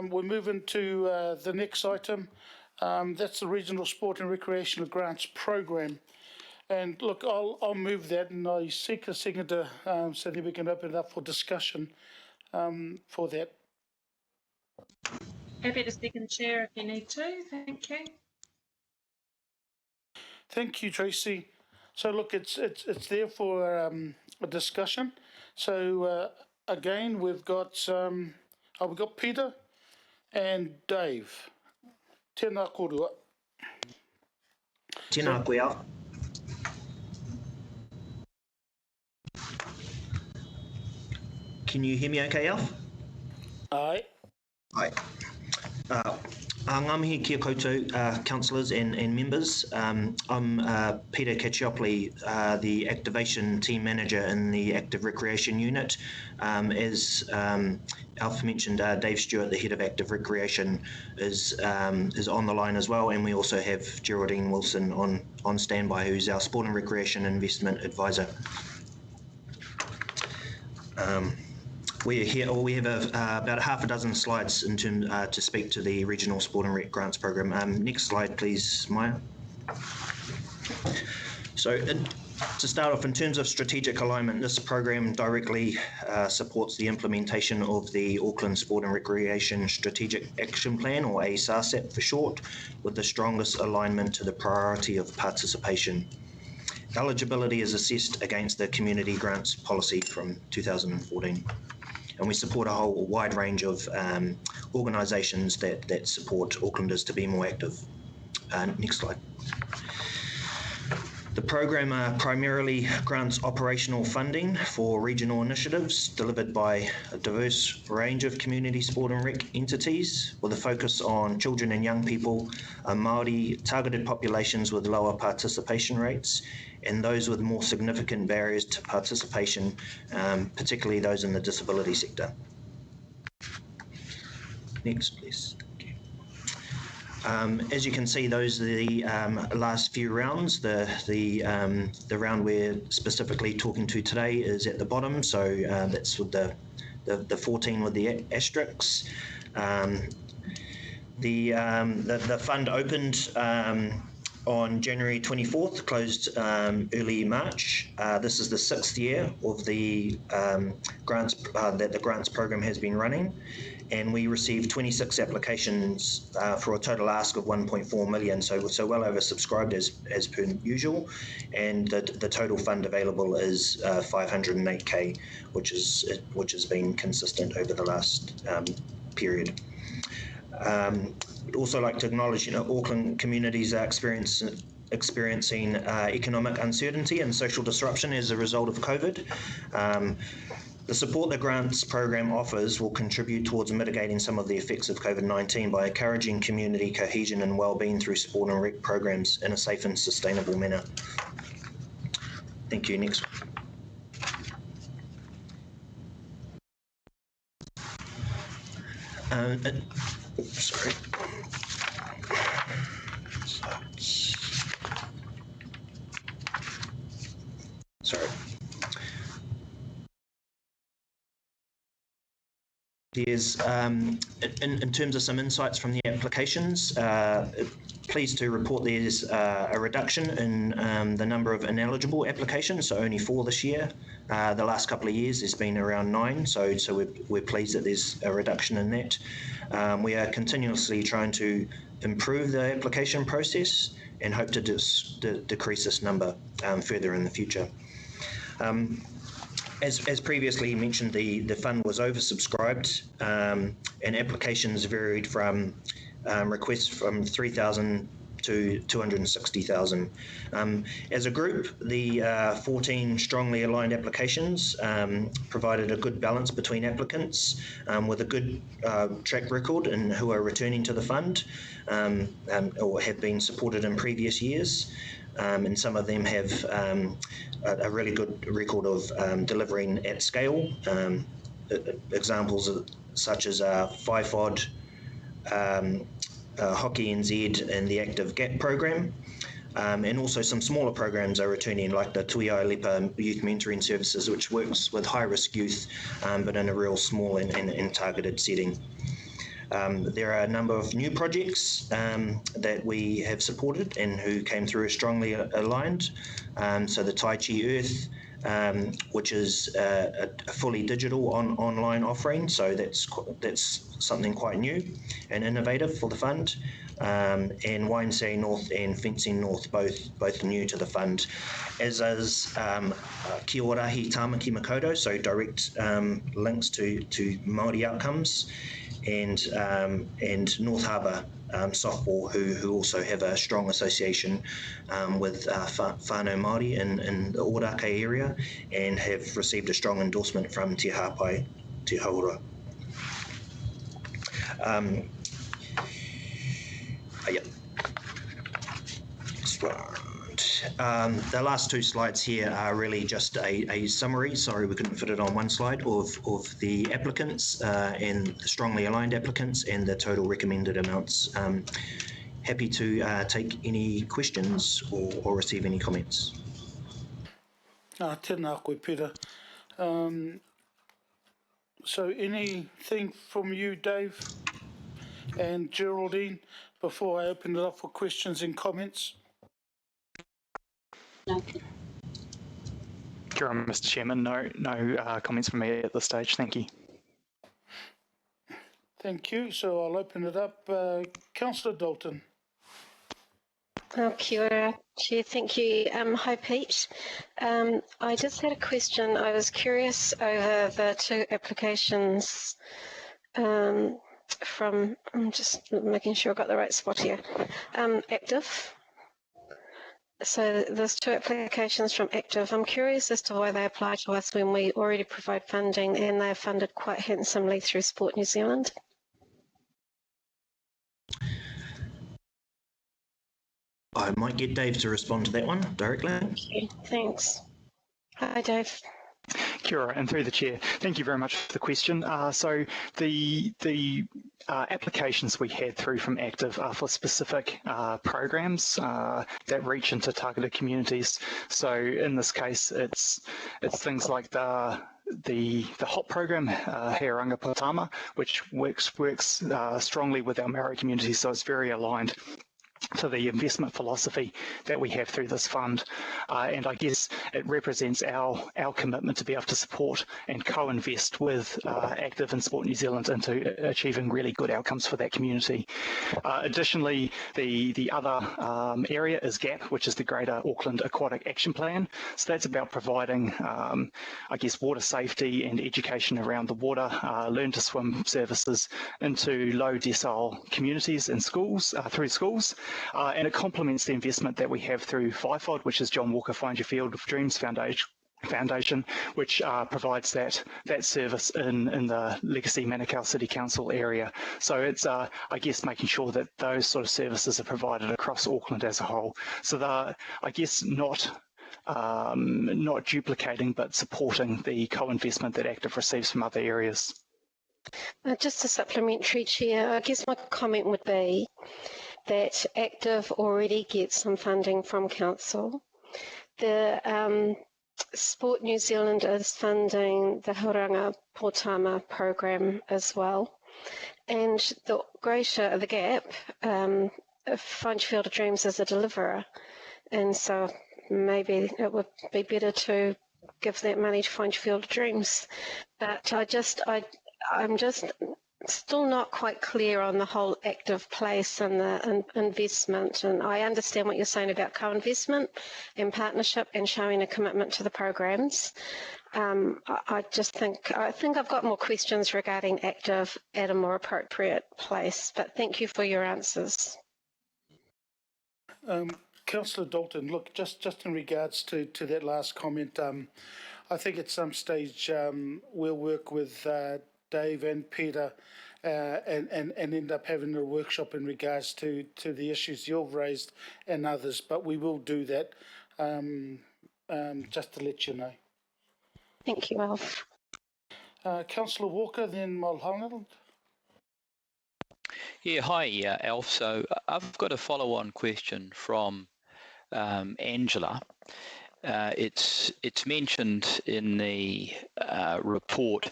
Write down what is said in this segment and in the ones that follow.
We're moving to the next item. That's the Regional Sport and Recreational Grants Program. And look, I'll move that, and I seek a seconder so that we can open it up for discussion for that. Happy to second, Chair, if you need to. Thank you. Thank you, Tracy. So look, it's there for a discussion. So again, we've got Peter and Dave. Tēnā korua. Tēnā koe au. Can you hear me okay, Alf? Aye. Aye. Ngā mihi kia koutou, councillors and members. I'm Peter Caciopoli, the Activation Team Manager in the Active Recreation Unit. As Alf mentioned, Dave Stewart, the Head of Active Recreation, is on the line as well, and we also have Geraldine Wilson on standby, who's our Sport and Recreation Investment Advisor. We have about half a dozen slides in terms to speak to the Regional Sport and Rec Grants Program. Next slide, please, Maya. So to start off, in terms of strategic alignment, this program directly supports the implementation of the Auckland Sport and Recreation Strategic Action Plan, or ASARSAP for short, with the strongest alignment to the priority of participation. Eligibility is assessed against the Community Grants Policy from 2014. And we support a whole wide range of organisations that support Aucklanders to be more active. Next slide. The program primarily grants operational funding for regional initiatives delivered by a diverse range of community sport and rec entities, with a focus on children and young people, Māori targeted populations with lower participation rates, and those with more significant barriers to participation, particularly those in the disability sector. Next, please. As you can see, those are the last few rounds. The round we're specifically talking to today is at the bottom, so that's with the 14 with the asterisks. The fund opened on January 24th, closed early March. This is the 6th year of the grants that the grants program has been running, and we received 26 applications for a total ask of 1.4 million, so well oversubscribed as per usual, and the total fund available is 508k, which has been consistent over the last period. I'd also like to acknowledge, Auckland communities are experiencing economic uncertainty and social disruption as a result of COVID. The support the grants program offers will contribute towards mitigating some of the effects of COVID-19 by encouraging community cohesion and well-being through sport and rec programs in a safe and sustainable manner. Thank you. Next. Sorry. Sorry. There's, in terms of some insights from the applications, pleased to report there's a reduction in the number of ineligible applications, so only 4 this year. The last couple of years there's been around 9, so we're pleased that there's a reduction in that. We are continuously trying to improve the application process and hope to decrease this number further in the future. As previously mentioned, the fund was oversubscribed, and applications varied from requests from 3,000 to 260,000. As a group, the 14 strongly aligned applications provided a good balance between applicants with a good track record and who are returning to the fund or have been supported in previous years. And some of them have a really good record of delivering at scale. Examples such as FIFOD, Hockey NZ and the Active GAP program. And also some smaller programs are returning, like the Tui Ailepa Youth Mentoring Services, which works with high-risk youth, but in a real small and targeted setting. There are a number of new projects that we have supported and who came through as strongly aligned. So the Tai Chi Earth, which is a fully digital online offering. So that's something quite new and innovative for the fund. And Wainsay North and Fencing North, both new to the fund, as is Kiораhi Tamaki Makoto, so direct links to Māori outcomes, and North Harbour softball, who also have a strong association with whānau Māori in the Orake area, and have received a strong endorsement from Te Hāpai Te Haura. Yep. The last two slides here are really just a summary. Sorry, we couldn't fit it on one slide, of the applicants and the strongly aligned applicants and the total recommended amounts. Happy to take any questions or receive any comments. Tēnā koe, Peter. So anything from you, Dave and Geraldine, before I open it up for questions and comments? No. Kia ora, Mr. Chairman. No comments from me at this stage. Thank you. Thank you. So I'll open it up. Councillor Dalton. Kia ora, Chair. Thank you. Hi, Pete. I just had a question. I was curious over the two applications from, I'm just making sure I got the right spot here, Active. So there's two applications from Active. I'm curious as to why they apply to us when we already provide funding and they're funded quite handsomely through Sport New Zealand. I might get Dave to respond to that one directly. Okay, thanks. Hi, Dave. Kia ora, and through the chair, thank you very much for the question. So the applications we had through from Active are for specific programs that reach into targeted communities. So in this case, it's things like the HOP program, Hearanga Potama, which works strongly with our Maori community, so it's very aligned to the investment philosophy that we have through this fund, and I guess it represents our commitment to be able to support and co-invest with Active and Sport New Zealand into achieving really good outcomes for that community. Additionally, the other area is GAP, which is the Greater Auckland Aquatic Action Plan. So that's about providing, I guess, water safety and education around the water, learn to swim services into low decile communities and schools, through schools. And it complements the investment that we have through FIFOD, which is John Walker Find Your Field of Dreams Foundation, which provides that service in the Legacy Manukau City Council area. So it's, I guess, making sure that those sort of services are provided across Auckland as a whole. So they're, I guess, not duplicating, but supporting the co-investment that Active receives from other areas. Just a supplementary, Chair, I guess my comment would be that Active already gets some funding from Council. The Sport New Zealand is funding the Hauranga Potama program as well. And the GAP, Find Your Field of Dreams is a deliverer. And so maybe it would be better to give that money to Find Your Field of Dreams. But I'm just still not quite clear on the whole Active place and the investment. And I understand what you're saying about co-investment and partnership and showing a commitment to the programs. I think I've got more questions regarding Active at a more appropriate place, but thank you for your answers. Councillor Dalton, look, just in regards to that last comment, I think at some stage we'll work with Dave and Peter and end up having a workshop in regards to the issues you've raised and others, but we will do that just to let you know. Thank you, Alf. Councillor Walker, then Mulholland. Yeah, hi, Alf. So I've got a follow-on question from Angela. It's mentioned in the report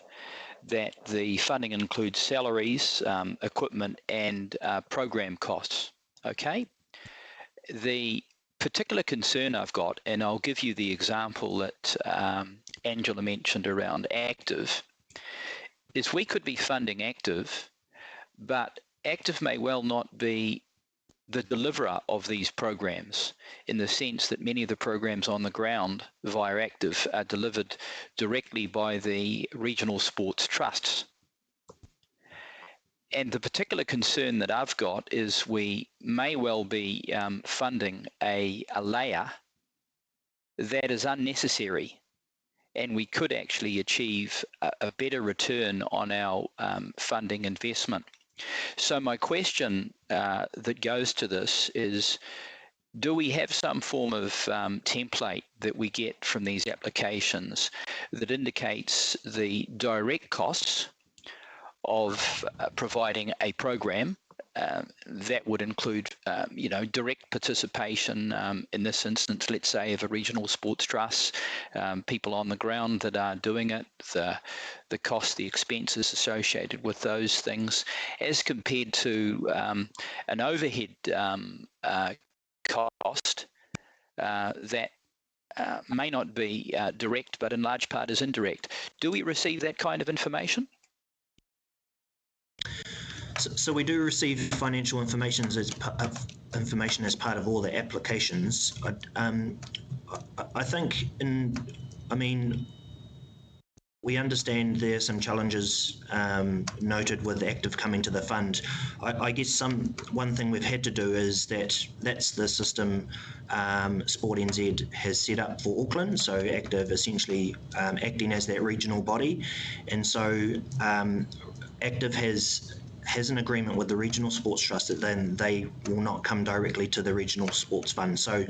that the funding includes salaries, equipment, and program costs. Okay. The particular concern I've got, and I'll give you the example that Angela mentioned around active, is we could be funding active, but active may well not be the deliverer of these programs, in the sense that many of the programs on the ground via active are delivered directly by the regional sports trusts. And the particular concern that I've got is we may well be funding a layer that is unnecessary, and we could actually achieve a better return on our funding investment. So my question that goes to this is, do we have some form of template that we get from these applications that indicates the direct costs of providing a program that would include, direct participation, in this instance, let's say, of a regional sports trust, people on the ground that are doing it, the costs, the expenses associated with those things, as compared to an overhead cost that may not be direct, but in large part is indirect. Do we receive that kind of information? So we do receive financial information as part of all the applications. I think we understand there are some challenges noted with active coming to the fund. I guess one thing we've had to do is that's the system Sport NZ has set up for Auckland. So active essentially acting as that regional body, and so active has an agreement with the regional sports trust that then they will not come directly to the regional sports fund. So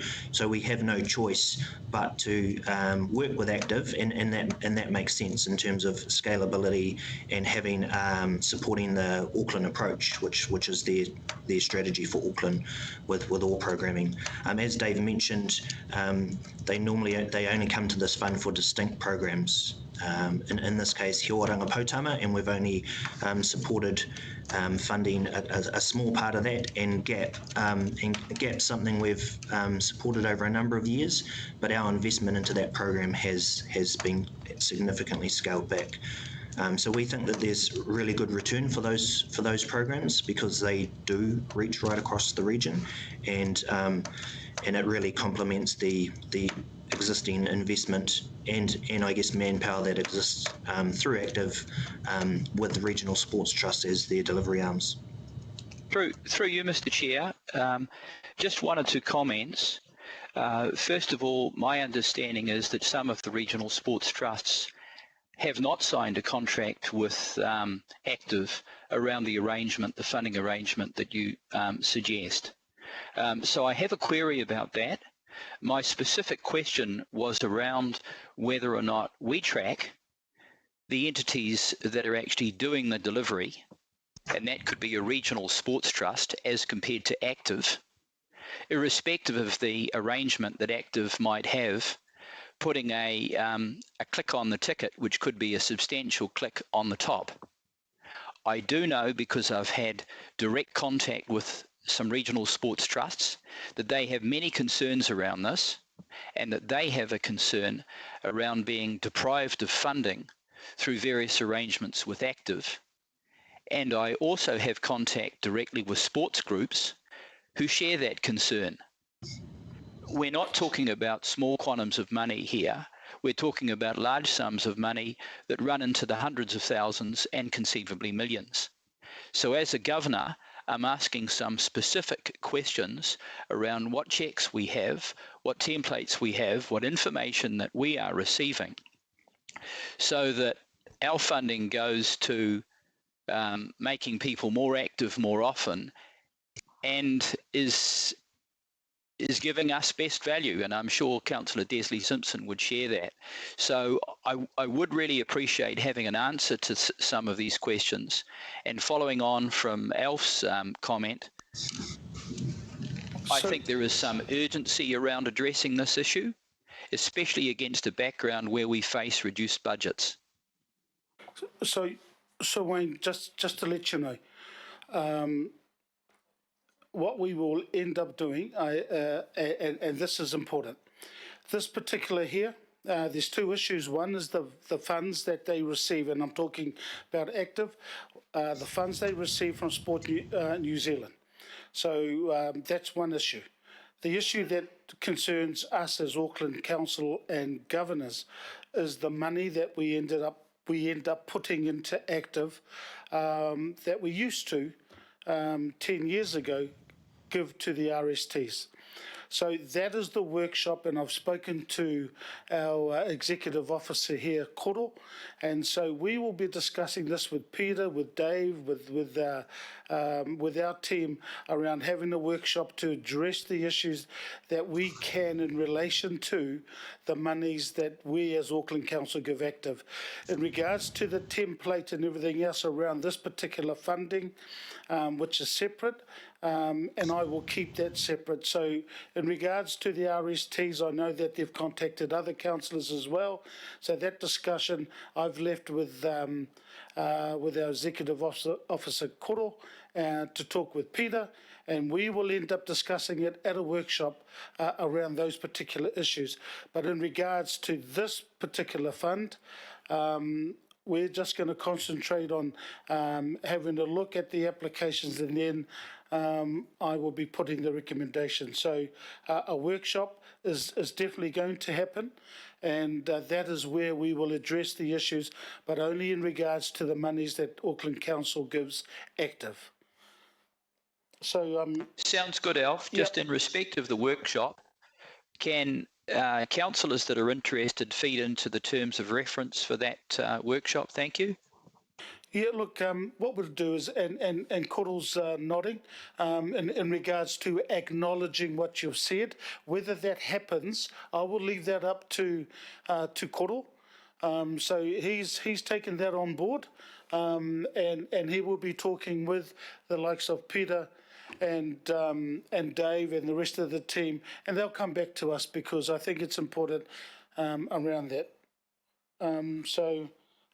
we have no choice but to work with active, and that makes sense in terms of scalability and having supporting the Auckland approach, which is their strategy for Auckland with all programming. As Dave mentioned, they only come to this fund for distinct programs. In this case, He Oranga Potama, and we've only supported funding a small part of that, and GAP something we've supported over a number of years, but our investment into that program has been significantly scaled back. So we think that there's really good return for those programs, because they do reach right across the region, and it really complements the existing investment and I guess manpower that exists through active with the regional sports trust as their delivery arms. Through you, Mr. Chair, just one or two comments. First of all, my understanding is that some of the regional sports trusts have not signed a contract with active around the funding arrangement that you suggest. So I have a query about that. My specific question was around whether or not we track the entities that are actually doing the delivery, and that could be a regional sports trust as compared to active, irrespective of the arrangement that active might have, putting a click on the ticket, which could be a substantial click on the top. I do know, because I've had direct contact with some regional sports trusts, that they have many concerns around this, and that they have a concern around being deprived of funding through various arrangements with active. And I also have contact directly with sports groups who share that concern. We're not talking about small quantums of money here. We're talking about large sums of money that run into the hundreds of thousands and conceivably millions. So as a governor, I'm asking some specific questions around what checks we have, what templates we have, what information that we are receiving, so that our funding goes to making people more active more often, and is giving us best value. And I'm sure Councillor Desley Simpson would share that. So I would really appreciate having an answer to some of these questions. And following on from Alf's comment, I think there is some urgency around addressing this issue, especially against a background where we face reduced budgets. So, so Wayne, just to let you know, what we will end up doing, and this is important. This particular here, there's two issues. One is the funds that they receive, and I'm talking about active, the funds they receive from Sport New Zealand. So that's one issue. The issue that concerns us as Auckland Council and governors is the money that we end up putting into active that we used to 10 years ago give to the RSTs. So that is the workshop, and I've spoken to our executive officer here, Koro, and so we will be discussing this with Peter, with Dave, with our team around having a workshop to address the issues that we can in relation to the monies that we as Auckland Council give active. In regards to the template and everything else around this particular funding, which is separate, and I will keep that separate. So in regards to the RSTs, I know that they've contacted other councillors as well. So that discussion I've left with our executive officer Koro to talk with Peter, and we will end up discussing it at a workshop around those particular issues. But in regards to this particular fund, we're just going to concentrate on having a look at the applications, and then I will be putting the recommendation. So a workshop is definitely going to happen, and that is where we will address the issues, but only in regards to the monies that Auckland Council gives active. So Sounds good, Alf. Just in respect of the workshop, can councillors that are interested feed into the terms of reference for that workshop? Thank you. yeah, look, what we'll do is, and Koro's nodding, in regards to acknowledging what you've said. Whether that happens, I will leave that up to Koro. So he's taken that on board, and he will be talking with the likes of Peter and Dave and the rest of the team, and they'll come back to us because I think it's important around that. So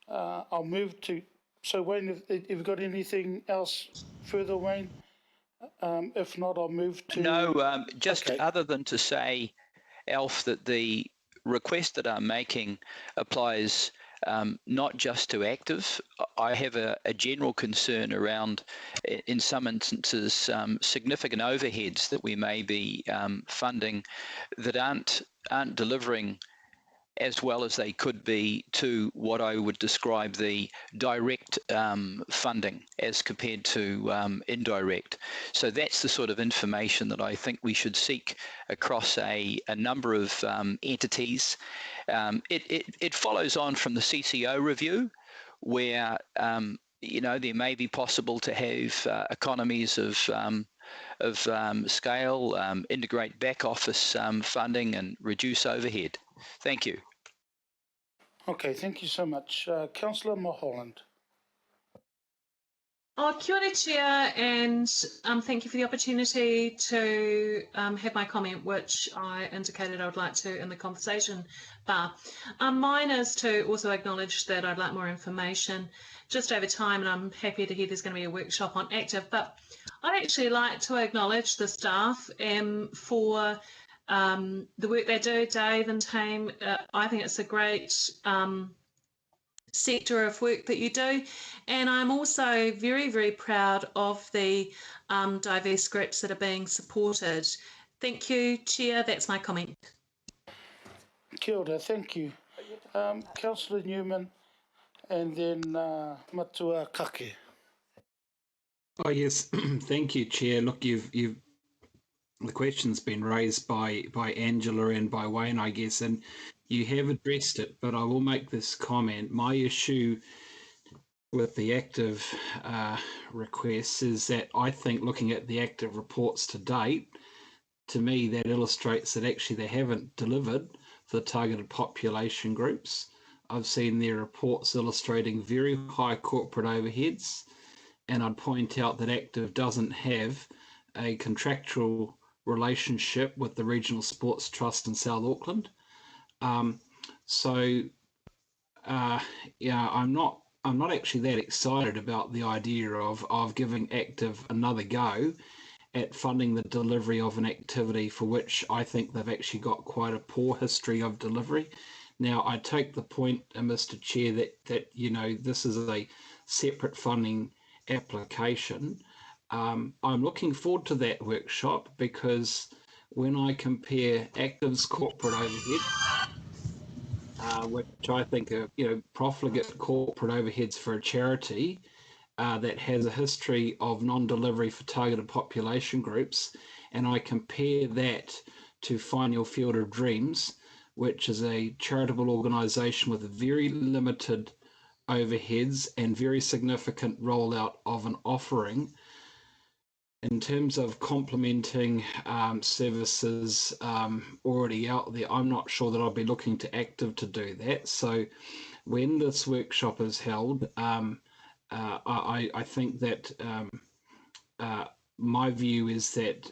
I'll move to. So Wayne, if you've got anything else further, Wayne? If not, I'll move to. No, just Okay. other than to say, Alf, that the request that I'm making applies not just to active. I have a general concern around, in some instances, significant overheads that we may be funding that aren't delivering as well as they could be to what I would describe the direct funding as compared to indirect. So that's the sort of information that I think we should seek across a number of entities. It follows on from the CCO review, where there may be possible to have economies of scale, integrate back office funding, and reduce overhead. Thank you. Okay, thank you so much. Councillor Mulholland. Kia ora, Chair, and thank you for the opportunity to have my comment, which I indicated I would like to in the conversation bar. Mine is to also acknowledge that I'd like more information just over time, and I'm happy to hear there's going to be a workshop on active, but I'd actually like to acknowledge the staff for the work they do, Dave and team. I think it's a great sector of work that you do, and I'm also very, very proud of the diverse groups that are being supported. Thank you, Chair. That's my comment. Kia ora, thank you. Councillor Newman, and then Matua Kake. Oh yes, thank you, Chair. Look, the question's been raised by Angela and by Wayne, I guess, and you have addressed it, but I will make this comment. My issue with the active requests is that I think looking at the active reports to date, to me, that illustrates that actually they haven't delivered for the targeted population groups. I've seen their reports illustrating very high corporate overheads, and I'd point out that active doesn't have a contractual relationship with the Regional Sports Trust in South Auckland. I'm not I'm not actually that excited about the idea of giving Active another go at funding the delivery of an activity for which I think they've actually got quite a poor history of delivery. Now, I take the point, Mr. Chair, that this is a separate funding application. I'm looking forward to that workshop because when I compare Active's corporate overhead, which I think are profligate corporate overheads for a charity that has a history of non-delivery for targeted population groups, and I compare that to Find Your Field of Dreams, which is a charitable organisation with very limited overheads and very significant rollout of an offering. In terms of complementing services already out there, I'm not sure that I'll be looking to Active to do that. So when this workshop is held, I think that my view is that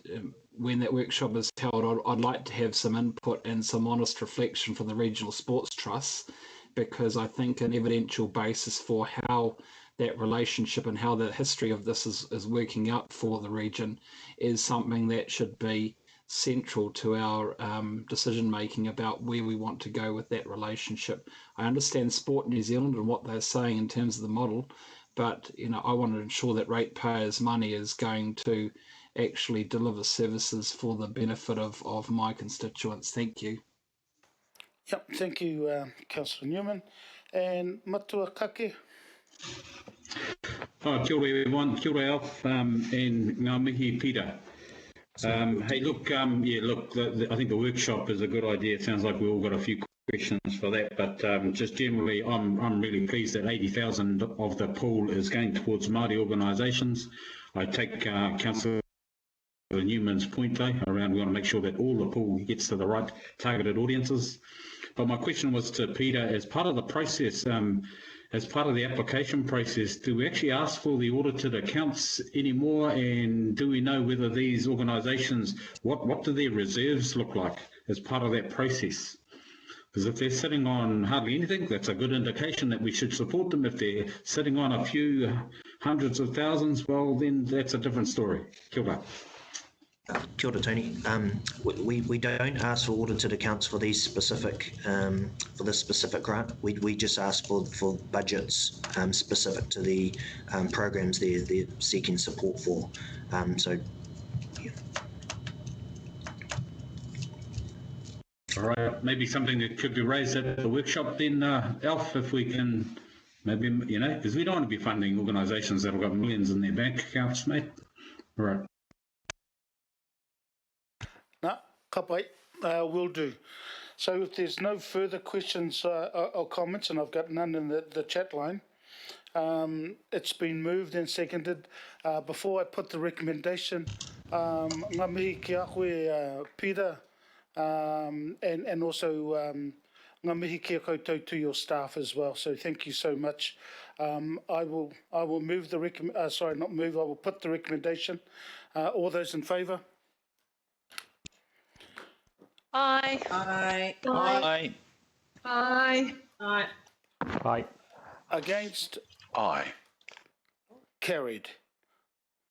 when that workshop is held, I'd like to have some input and some honest reflection from the regional sports trusts, because I think an evidential basis for how that relationship and how the history of this is working out for the region is something that should be central to our decision making about where we want to go with that relationship. I understand Sport New Zealand and what they're saying in terms of the model, but I want to ensure that ratepayers' money is going to actually deliver services for the benefit of my constituents. Thank you. Yep, thank you, Councillor Newman. And Matua Kake. Kia ora everyone, kia ora Alf, and ngā mihi Peter. Hey, look, I think the workshop is a good idea. It sounds like we all got a few questions for that, but just generally, I'm really pleased that 80,000 of the pool is going towards Māori organisations. I take Councillor Newman's point though, around we want to make sure that all the pool gets to the right targeted audiences. But my question was to Peter, as part of the process, as part of the application process, do we actually ask for the audited accounts anymore? And do we know whether these organisations, what do their reserves look like as part of that process? Because if they're sitting on hardly anything, that's a good indication that we should support them. If they're sitting on a few hundreds of thousands, well, then that's a different story. Kia ora. Kia ora, Tony. We don't ask for audited accounts for these specific for this specific grant. We just ask for budgets specific to the programs they're seeking support for. So, yeah. All right, maybe something that could be raised at the workshop then, Alf, if we can, maybe because we don't want to be funding organisations that have got millions in their bank accounts, mate. All right. No, ka pai, will do. So if there's no further questions or comments, and I've got none in the chat line, it's been moved and seconded. Before I put the recommendation, ngā mihi ki a koe, Peter, and also ngā mihi ki a koutou to your staff as well. So thank you so much. I will move the I will put the recommendation. All those in favour? Aye. Aye. Aye. Aye. Aye. Aye. Against? Aye. Carried.